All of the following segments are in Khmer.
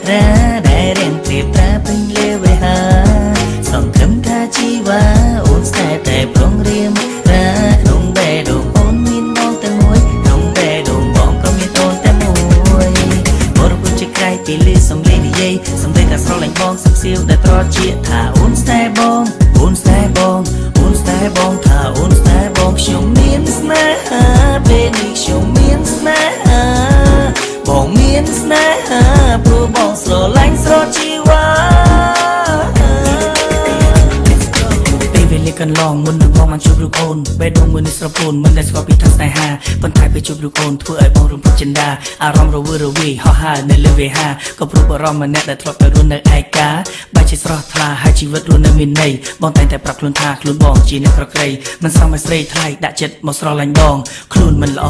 រាដែលរៀងព្រៀបតាពេញលេវហาសង្ឃឹមថាជីវ៉ាអូនស្នេហ៍តែប្រងរៀមរាក្នុងបេះដូងអូនមានបងតែមួយក្នុងបេះដូងបងក៏មានអូនតែមួយបរិបទជាក្រៃពីលឺសំឡេងនិយាយសំឡេងតែស្រឡាញ់បងសឹកសៀវដែលត្រជាថាអូនស្នេហ៍បងអូនស្នេហ៍បងអូនស្នេហ៍បងថាអូនស្នេហ៍បងខ្ញុំមានស្នេហាពេលនេះខ្ញុំមានស្នេហាបងមានស្នេហាព្រោះបងស្រឡាញ់ស្រត់ជីវ៉ាពេលវេលាកន្លងមុននឹងបងបានជួបរូបអូនបេះដូងមួយនេះស្រពោនមិនដែលស្គាល់ពីថាស្នេហាប៉ុន្តែពេលជួបរូបអូនធ្វើឲ្យបងរំភើបចិន្តាអារម្មណ៍រវើរវាយហោះហើរនៅលើវេហាក៏ព្រោះបារម្ភម្នាក់ដែលធ្លាប់ទៅរស់នៅឯកាបែរជាស្រស់ថ្លាហើយជីវិតរស់នៅមានន័យបងតែងតែប្រាប់ខ្លួនថាខ្លួនបងជាអ្នកប្រក្រៃមិនសមឲ្យស្រីថ្លៃដាក់ចិត្តមកស្រឡាញ់បងខ្លួនមិនល្អ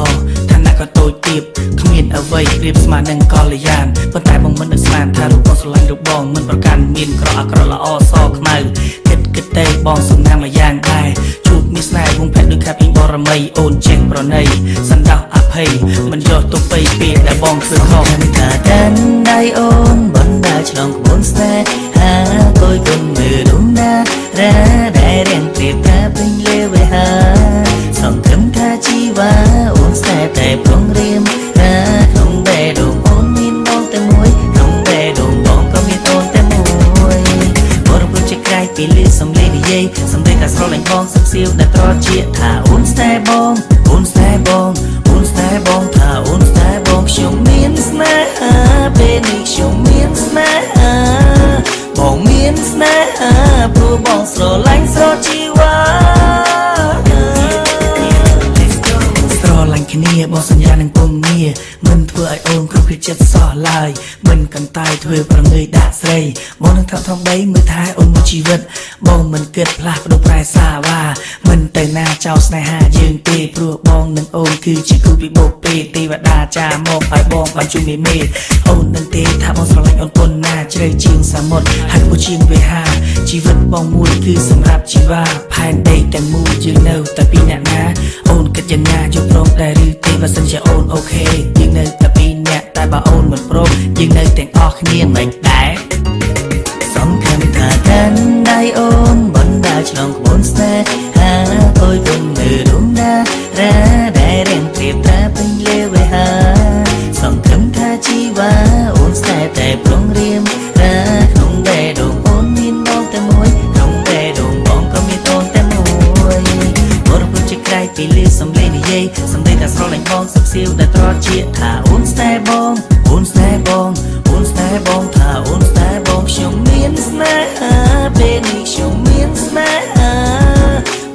ឋានៈក៏តូចទាបគ្មានអ្វីប្រៀបស្មើនឹងកល្យានប៉ុន្តែបងមិននឹកស្មានថារូបបងស្រឡាញ់រូបបងមិនប្រកាន់មានក្រអាក្រក់ល្អសខ្មៅគិតទេបងសំណាងមួយយ៉ាងដែរជួបមានស្នេហ៍វងភ័ក្រដូចខាពីបរមីអូនចេះប្រណីសន្តោសអភ័យមិនយកទុកបីពេលដែលបងធ្វើខុសថាកាន់ដៃអូនបណ្ដាឆ្លងក្បួនស្នេហាគយគុំមើលដុំណារាដែលរៀងព្រៀបតាពេញលេវហាសង្ឃឹមថាជីវ៉ាអូនស្នេហ៍តែប្រងរៀមរាក្នុងបេះដូងអូនមានបងតែមួយក្នុងបេះដូងបងក៏មានអូនតែមួយបរិបទជាក្រៃពីលឺសំឡេងនិយាយសំឡេងតែស្រឡាញ់បងសឹកសៀវដែលត្រជាថាអូនស្នេហ៍បងអូនស្នេហ៍បងអូនស្នេហ៍បងថាអូនស្នេហ៍បងខ្ញុំមានស្នេហាពេលនេះខ្ញុំមានស្នេហាបងមានស្នេហាព្រោះបងស្រឡាញ់ស្រត់ជីវ៉ាស្រឡាញ់គ្នាបងសញ្ញានឹងពងងារមិនធ្វើឲ្យអូនគ្រប់គ្នាចិត្តសោះឡើយមិនកន្តើយធ្វើប្រងើយដាក់ស្រីបងនឹងថំបីមើលថែអូនមួយជីវិតបងមិនគិតផ្លាស់ប្ដូរប្រែសាវ៉ាមិនទៅណាចោលស្នេហាយើងទេព្រោះបងនឹងអូនគឺជាគូពីបូកពេលទេវតាចាមកឲ្យបងបានជួយមេអូននឹងទេថាបងស្រឡាញ់អូនប៉ុណ្ណាជ្រៅជាងសមុទ្រហើយក៏ជាងវេហាជីវិតបងមួយគឺសម្រាប់ជីវ៉ាផែនដីទាំងមូលយើងនៅតែពីអ្នកណាអូនគិតយ៉ាងណាយកព្រមដែរឬទេបើសិនជាអូនអូខេយើងនៅតែពីអ្នកតែបើអូនមិនព្រមយើងនៅទាំងអស់គ្នាមិនដែរសង្ឃឹមថាកាន់ដៃអូនបណ្ដាឆ្លងក្បួនស្នេហាគយគុំមើលដុំណារាដែលរៀងព្រៀបតាពេញលេវហាសង្ឃឹមថាជីវ៉ាអូនស្នេហ៍តែប្រងរៀមរាក្នុងបេះដូងអូនមានបងតែមួយក្នុងបេះដូងបងក៏មានអូនតែមួយបរិបទជាក្រៃពីលឺសំឡេងនិយាយសំឡេងតែស្រឡាញ់បងសឹកសៀវដែលត្រជាថាអូនស្នេហ៍បងអូនស្នេហ៍បងអូនស្នេហ៍បងថាអូនស្នេហ៍បងខ្ញុំមានស្នេហាពេលនេះខ្ញុំមានស្នេហា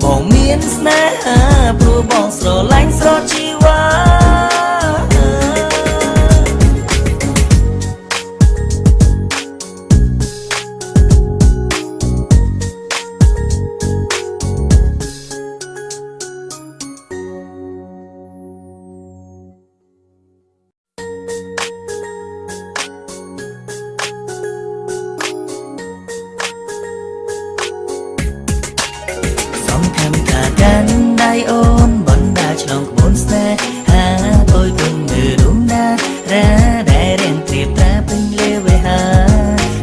បងមានស្នេហាព្រោះបងស្រឡាញ់ស្រត់ជីវ៉ាកាន់ដៃអូនបណ្ដាឆ្លងក្បួនស្នេហាគយគុំមើលដុំណារាដែលរៀងព្រៀបតាពេញលេវហា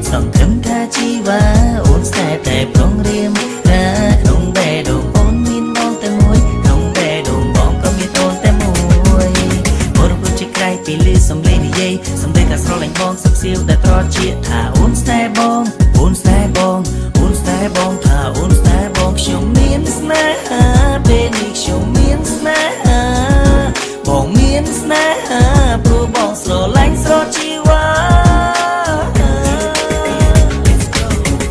សង្ឃឹមថាជីវ៉ាអូនស្នេហ៍តែប្រងរៀមរាក្នុងបេះដូងអូនមានបងតែមួយក្នុងបេះដូងបងក៏មានអូនតែមួយបរិបទជាក្រៃពីលឺសំឡេងនិយាយសំឡេងតែស្រឡាញ់បងសឹកសៀវដែលត្រជាថាអូនស្នេហ៍បងអូនស្នេហ៍បងអូនស្នេហ៍បងថាអូនស្នេហ៍បងខ្ញុំមានស្នេហាពេលនេះខ្ញុំមានស្នេហាបងមានស្នេហាព្រោះបងស្រឡាញ់ស្រត់ជីវ៉ា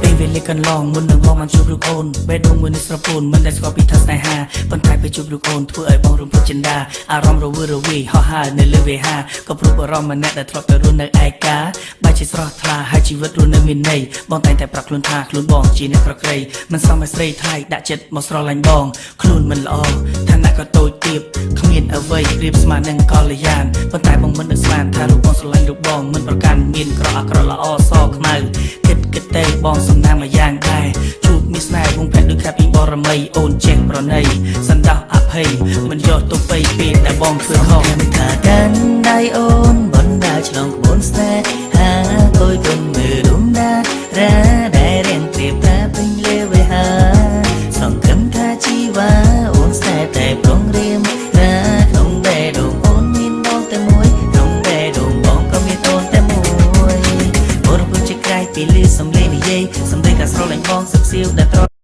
ពេលវេលាកន្លងមុននឹងបងបានជួបរូបអូនបេះដូងមួយនេះស្រពោនមិនដែលស្គាល់ពីថាស្នេហាប៉ុន្តែពេលជួបរូបអូនធ្វើឲ្យបងរំភើបចិន្តាអារម្មណ៍រវើរវាយហោះហើរនៅលើវេហាក៏ព្រោះបារម្ភម្នាក់ដែលធ្លាប់ទៅរស់នៅឯកាបែរជាស្រស់ថ្លាហើយជីវិតរស់នៅមានន័យបងតែងតែប្រាប់ខ្លួនថាខ្លួនបងជាអ្នកប្រក្រៃមិនសមឲ្យស្រីថ្លៃដាក់ចិត្តមកស្រឡាញ់បងខ្លួនមិនល្អឋានៈក៏តូចទាបគ្មានអ្វីប្រៀបស្មើនឹងកល្យានប៉ុន្តែបងមិននឹកស្មានថារូបបងស្រឡាញ់រូបបងមិនប្រកាន់មានក្រអាក្រក់ល្អសខ្មៅគិតទេបងសំណាងមួយយ៉ាងដែរជួបមានស្នេហ៍វងភ័ក្រដូចខាពីបរមីអូនចេះប្រណីសន្តោសអភ័យមិនយកទុកបីពេលដែលបងធ្វើខុសថាកាន់ដៃអូនបណ្ដាឆ្លងក្បួនស្នេហាគយ លាញ់បងសឹកសៀវដែលត្រ